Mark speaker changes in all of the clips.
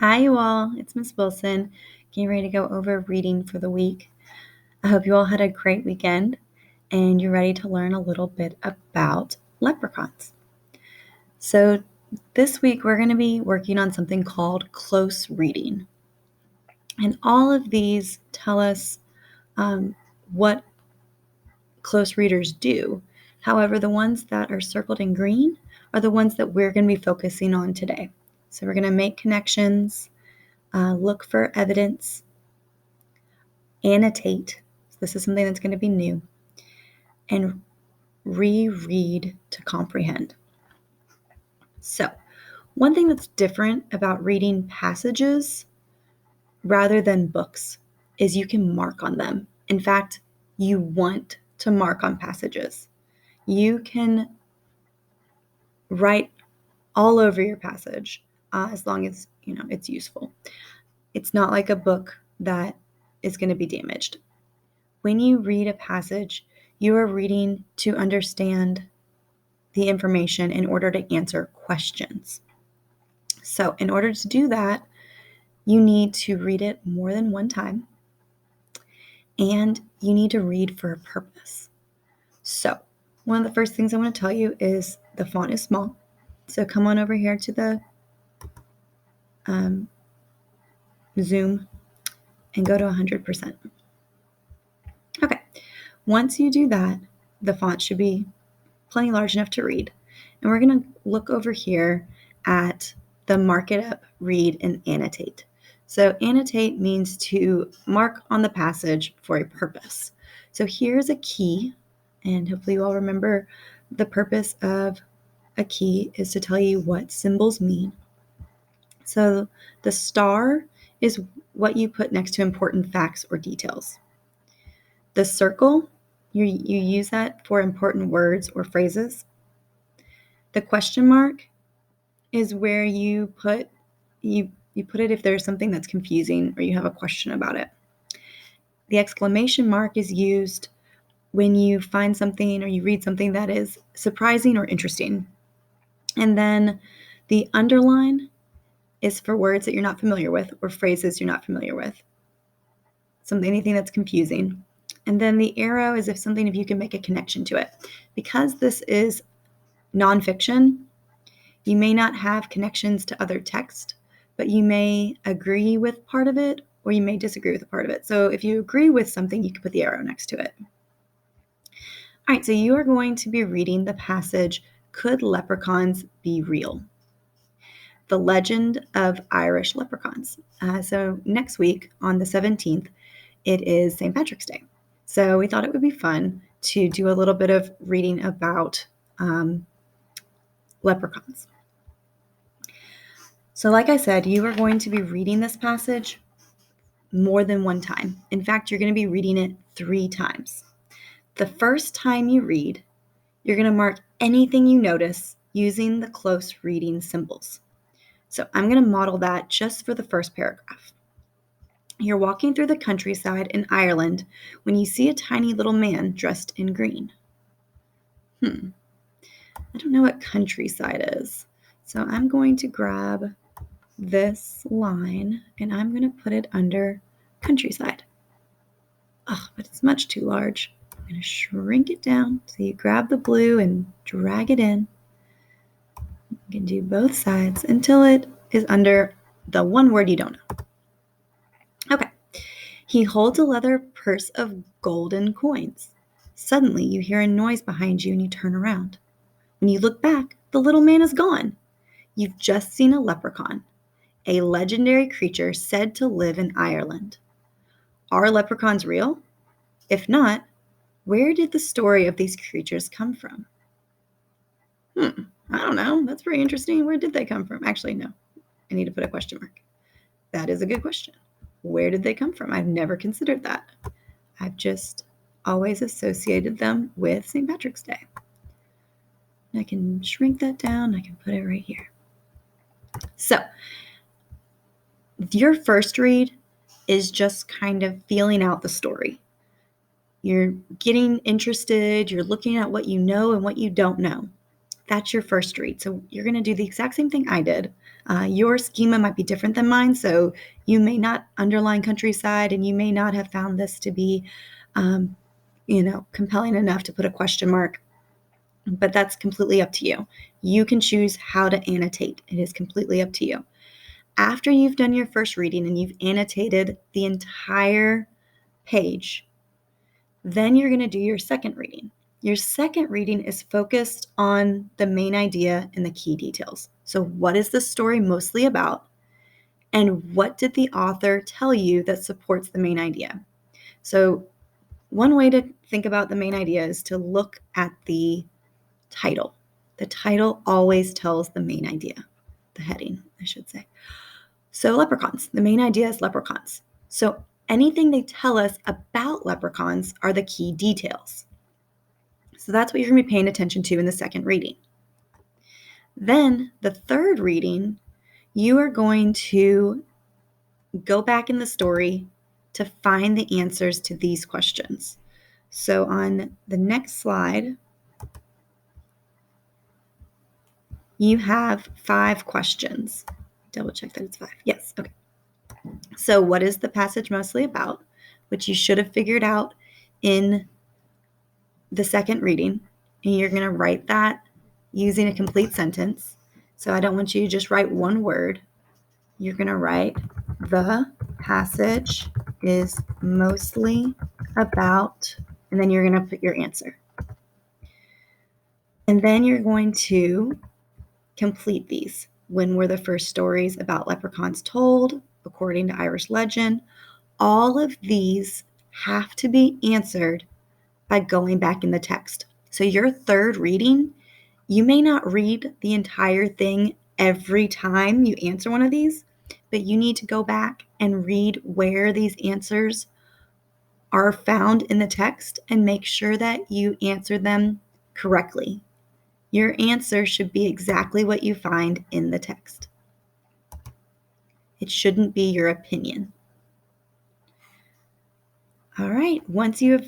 Speaker 1: Hi, you all. It's Miss Wilson, getting ready to go over reading for the week. I hope you all had a great weekend and you're ready to learn a little bit about leprechauns. So, this week we're going to be working on something called close reading. And all of these tell us what close readers do. However, the ones that are circled in green are the ones that we're going to be focusing on today. So, we're going to make connections, look for evidence, annotate. So this is something that's going to be new. And reread to comprehend. So, one thing that's different about reading passages rather than books is you can mark on them. In fact, you want to mark on passages. You can write all over your passage as long as it's useful. It's not like a book that is going to be damaged. When you read a passage, you are reading to understand the information in order to answer questions. So, in order to do that, you need to read it more than one time, and you need to read for a purpose. So, one of the first things I want to tell you is the font is small. So, come on over here to the Zoom and go to 100%. Okay, once you do that, the font should be plenty large enough to read. And we're going to look over here at the mark it up, read, and annotate. So annotate means to mark on the passage for a purpose. So here's a key, and hopefully you all remember the purpose of a key is to tell you what symbols mean. So the star is what you put next to important facts or details. The circle, you use that for important words or phrases. The question mark is where you put it if there's something that's confusing or you have a question about it. The exclamation mark is used when you find something or you read something that is surprising or interesting. And then the underline is for words that you're not familiar with or phrases you're not familiar with. Anything that's confusing. And then the arrow is if you can make a connection to it. Because this is nonfiction, you may not have connections to other text, but you may agree with part of it or you may disagree with a part of it. So if you agree with something, you can put the arrow next to it. All right, so you are going to be reading the passage, Could Leprechauns Be Real? The Legend of Irish Leprechauns. So next week on the 17th, it is St. Patrick's Day. So we thought it would be fun to do a little bit of reading about leprechauns. So like I said, you are going to be reading this passage more than one time. In fact, you're going to be reading it 3 times. The first time you read, you're going to mark anything you notice using the close reading symbols. So I'm going to model that just for the first paragraph. You're walking through the countryside in Ireland when you see a tiny little man dressed in green. I don't know what countryside is. So I'm going to grab this line and I'm going to put it under countryside. Oh, but it's much too large. I'm going to shrink it down. So you grab the blue and drag it in. You can do both sides until it is under the one word you don't know. Okay. He holds a leather purse of golden coins. Suddenly, you hear a noise behind you and you turn around. When you look back, the little man is gone. You've just seen a leprechaun, a legendary creature said to live in Ireland. Are leprechauns real? If not, where did the story of these creatures come from? I don't know. That's very interesting. Where did they come from? Actually, no. I need to put a question mark. That is a good question. Where did they come from? I've never considered that. I've just always associated them with St. Patrick's Day. I can shrink that down. I can put it right here. So, your first read is just kind of feeling out the story. You're getting interested. You're looking at what you know and what you don't know. that's your first read. So you're going to do the exact same thing I did. Your schema might be different than mine, so you may not underline countryside, and you may not have found this to be, compelling enough to put a question mark. But that's completely up to you. You can choose how to annotate. It is completely up to you. After you've done your first reading and you've annotated the entire page, then you're going to do your second reading. Your second reading is focused on the main idea and the key details. So what is the story mostly about? And what did the author tell you that supports the main idea? So one way to think about the main idea is to look at the title. The title always tells the main idea, the heading, I should say. So leprechauns, the main idea is leprechauns. So anything they tell us about leprechauns are the key details. So that's what you're going to be paying attention to in the second reading. Then the third reading, you are going to go back in the story to find the answers to these questions. So on the next slide, you have 5 questions. Double check that it's 5. Yes, okay. So what is the passage mostly about? Which you should have figured out in the second reading. And you're going to write that using a complete sentence. So I don't want you to just write one word. You're going to write, the passage is mostly about, and then you're going to put your answer. And then you're going to complete these. When were the first stories about leprechauns told, according to Irish legend? All of these have to be answered by going back in the text. So your third reading, you may not read the entire thing every time you answer one of these, but you need to go back and read where these answers are found in the text and make sure that you answer them correctly. Your answer should be exactly what you find in the text. It shouldn't be your opinion. All right, once you have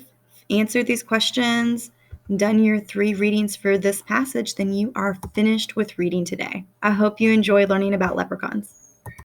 Speaker 1: answered these questions, done your 3 readings for this passage, then you are finished with reading today. I hope you enjoyed learning about leprechauns.